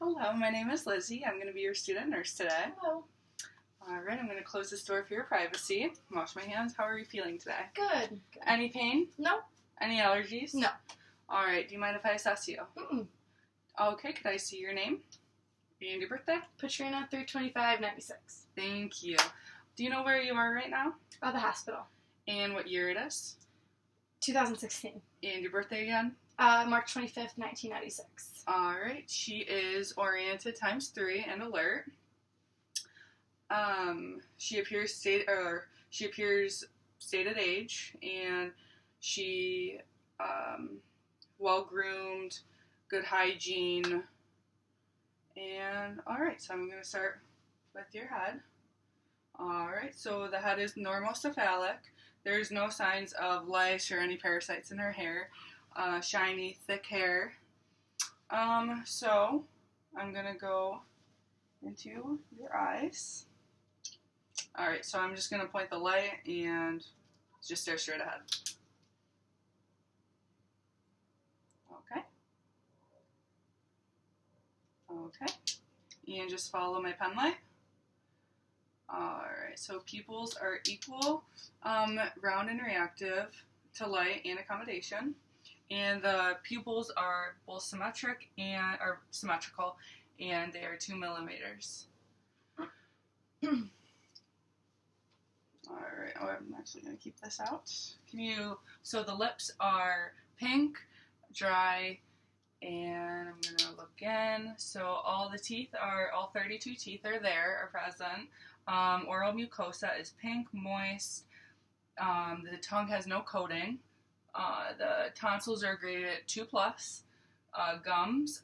Hello, my name is Lizzie. I'm going to be your student nurse today. Hello. Alright, I'm going to close this door for your privacy. Wash my hands. How are you feeling today? Good. Any pain? No. Any allergies? No. Alright, do you mind if I assess you? Mm-mm. Okay, could I see your name and your birthday? Patrina, 32596. Thank you. Do you know where you are right now? The hospital. And what year it is? 2016. And your birthday again? March 25th, 1996. Alright, she is oriented ×3 and alert. She appears stated age, and she well groomed, good hygiene, and alright, so I'm going to start with your head. Alright, so the head is normocephalic. There's no signs of lice or any parasites in her hair. Shiny, thick hair. So I'm going to go into your eyes. Alright, so I'm just going to point the light and just stare straight ahead. Okay. Okay. And just follow my pen light. Alright, so pupils are equal, round and reactive to light and accommodation. And the pupils are both symmetrical, and they are 2 millimeters. Alright, I'm actually going to keep this out. So the lips are pink, dry, and I'm going to look in. So all 32 teeth are present. Oral mucosa is pink, moist. The tongue has no coating. The tonsils are graded at 2+. Gums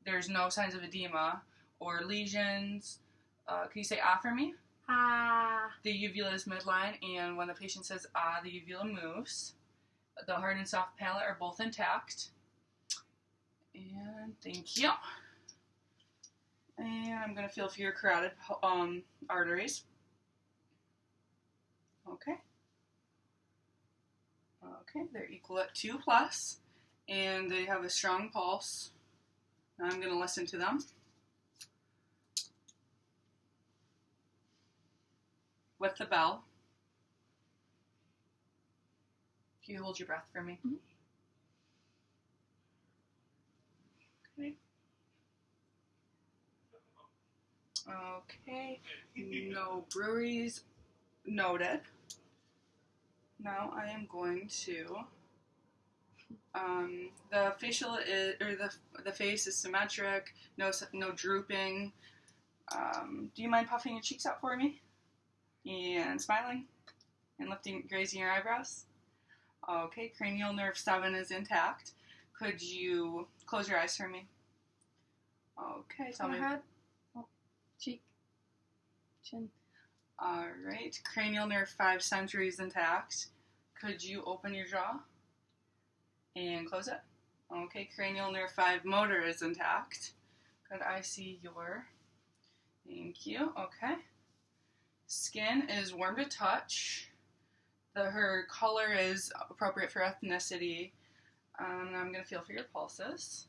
there's no signs of edema or lesions. Can you say ah for me? Ah. The uvula is midline, and when the patient says ah, the uvula moves. The hard and soft palate are both intact. And thank you. And I'm going to feel for your carotid arteries. Okay. Okay, they're equal at 2+, and they have a strong pulse. Now I'm going to listen to them. With the bell. Can you hold your breath for me? Mm-hmm. Okay. Okay, no breweries noted. Now I am going to, the facial is, or the face is symmetric, no drooping. Do you mind puffing your cheeks out for me? And smiling? And raising your eyebrows? Okay, cranial nerve 7 is intact. Could you close your eyes for me? Okay, tell me. Forehead, cheek, chin. Alright, cranial nerve 5 century is intact. Could you open your jaw and close it? Okay, cranial nerve 5 motor is intact. Could I see your? Thank you. Okay. Skin is warm to touch. Her color is appropriate for ethnicity. I'm going to feel for your pulses.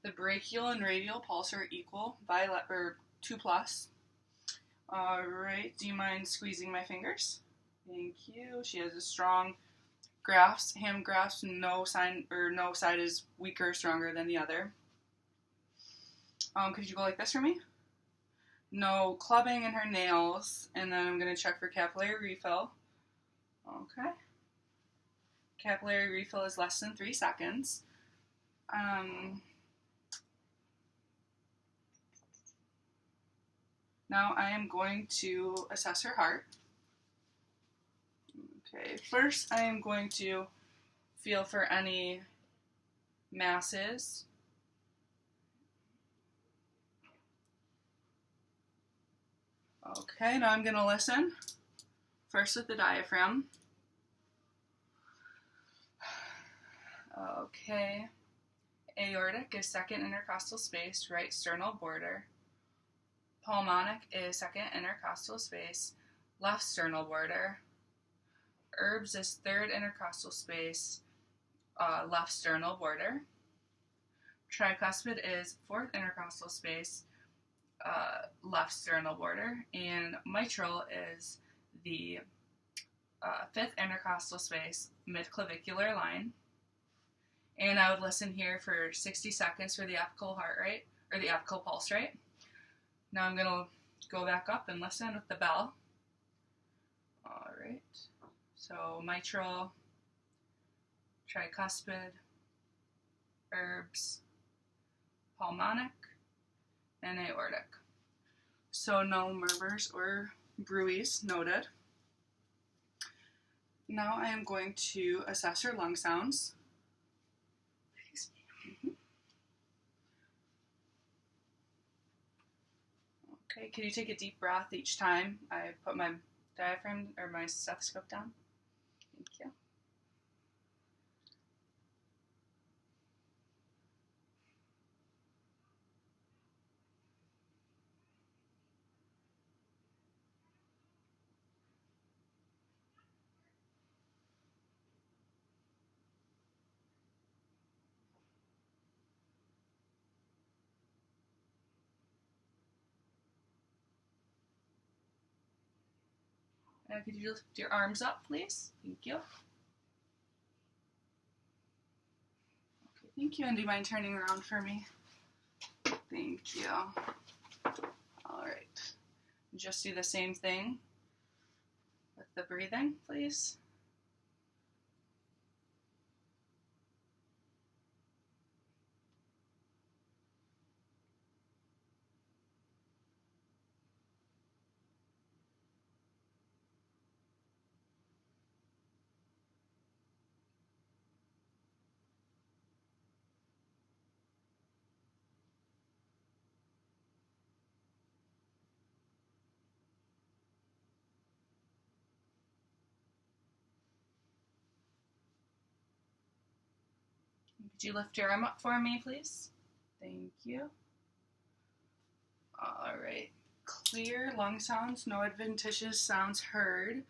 The brachial and radial pulse are equal, 2+. Alright, do you mind squeezing my fingers? Thank you. She has a strong hand grasp, no side is weaker or stronger than the other. Could you go like this for me? No clubbing in her nails, and then I'm going to check for capillary refill. Okay. Capillary refill is less than 3 seconds. Now I am going to assess her heart. Okay, first I am going to feel for any masses. Okay, now I'm going to listen. First with the diaphragm. Okay. Aortic is second intercostal space, right sternal border. Pulmonic is second intercostal space, left sternal border. Herbs is third intercostal space, left sternal border. Tricuspid is fourth intercostal space, left sternal border. And mitral is the fifth intercostal space, mid-clavicular line. And I would listen here for 60 seconds for the apical heart rate, or the apical pulse rate. Now I'm going to go back up and listen with the bell. All right. So mitral, tricuspid, herbs, pulmonic, and aortic. So no murmurs or bruits noted. Now I am going to assess her lung sounds. Okay, can you take a deep breath each time I put my diaphragm or my stethoscope down? Thank you. Could you lift your arms up, please? Thank you. Okay, thank you. And do you mind turning around for me? Thank you. All right. Just do the same thing with the breathing, please. Could you lift your arm up for me, please? Thank you. All right. Clear lung sounds, no adventitious sounds heard.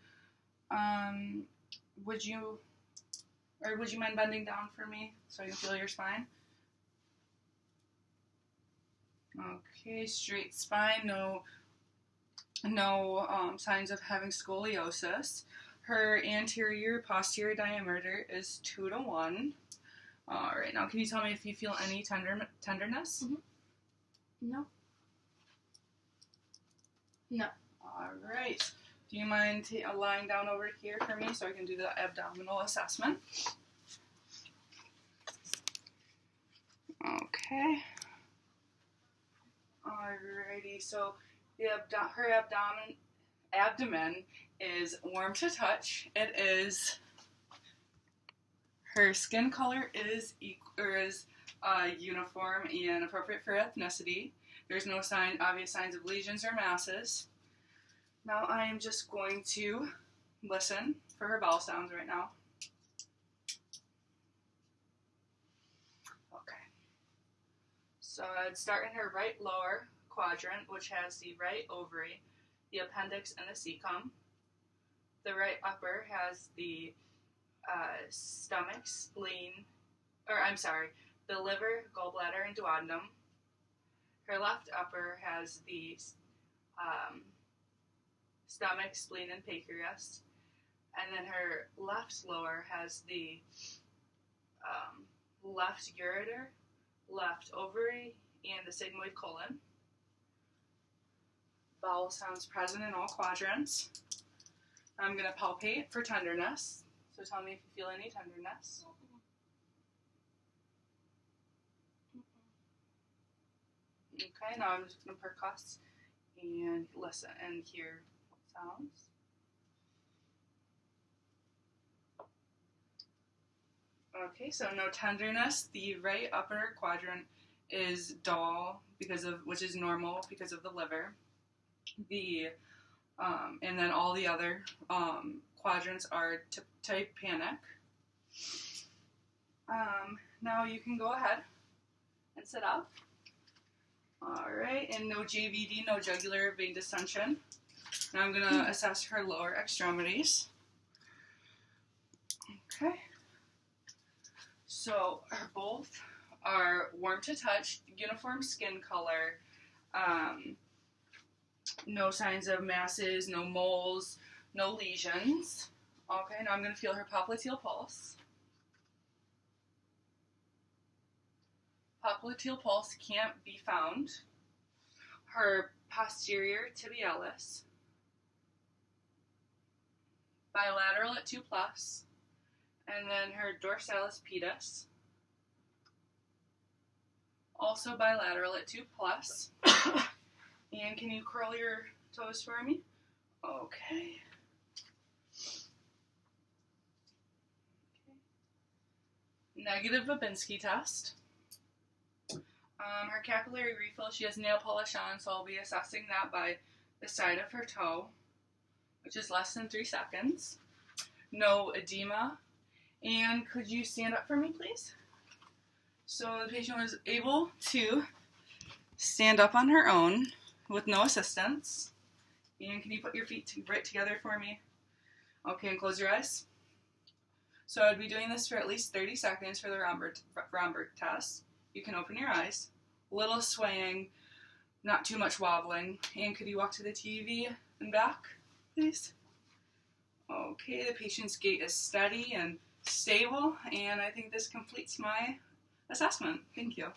Would you mind bending down for me so I can feel your spine? Okay, straight spine, no signs of having scoliosis. Her anterior posterior diameter is 2 to 1. All right, now can you tell me if you feel any tenderness? Mm-hmm. No. No. All right. Do you mind lying down over here for me so I can do the abdominal assessment? Okay. Alrighty, so her abdomen is warm to touch. It is. Her skin color is uniform and appropriate for ethnicity. There's no obvious signs of lesions or masses. Now I am just going to listen for her bowel sounds right now. Okay. So I'd start in her right lower quadrant, which has the right ovary, the appendix, and the cecum. The right upper has the stomach, spleen, the liver, gallbladder, and duodenum. Her left upper has the stomach, spleen, and pancreas. And then her left lower has the left ureter, left ovary, and the sigmoid colon. Bowel sounds present in all quadrants. I'm going to palpate for tenderness. So tell me if you feel any tenderness. Okay, now I'm just going to percuss and listen and hear what sounds. Okay, so no tenderness. The right upper quadrant is dull which is normal because of the liver. And then all the other quadrants are type panic. Now you can go ahead and sit up. All right, and no JVD, no jugular vein distension. Now I'm going to assess her lower extremities. Okay. So both are warm to touch, uniform skin color, no signs of masses, no moles, no lesions. Okay, now I'm going to feel her popliteal pulse. Popliteal pulse can't be found. Her posterior tibialis. Bilateral at 2+. And then her dorsalis pedis. Also bilateral at 2+. And can you curl your toes for me? Okay. Negative Babinski test. Her capillary refill, she has nail polish on, so I'll be assessing that by the side of her toe, which is less than 3 seconds. No edema. And could you stand up for me, please? So the patient was able to stand up on her own with no assistance. And can you put your feet right together for me? Okay, and close your eyes. So I'd be doing this for at least 30 seconds for the Romberg test. You can open your eyes. Little swaying, not too much wobbling. And could you walk to the TV and back, please? Okay, the patient's gait is steady and stable, and I think this completes my assessment. Thank you.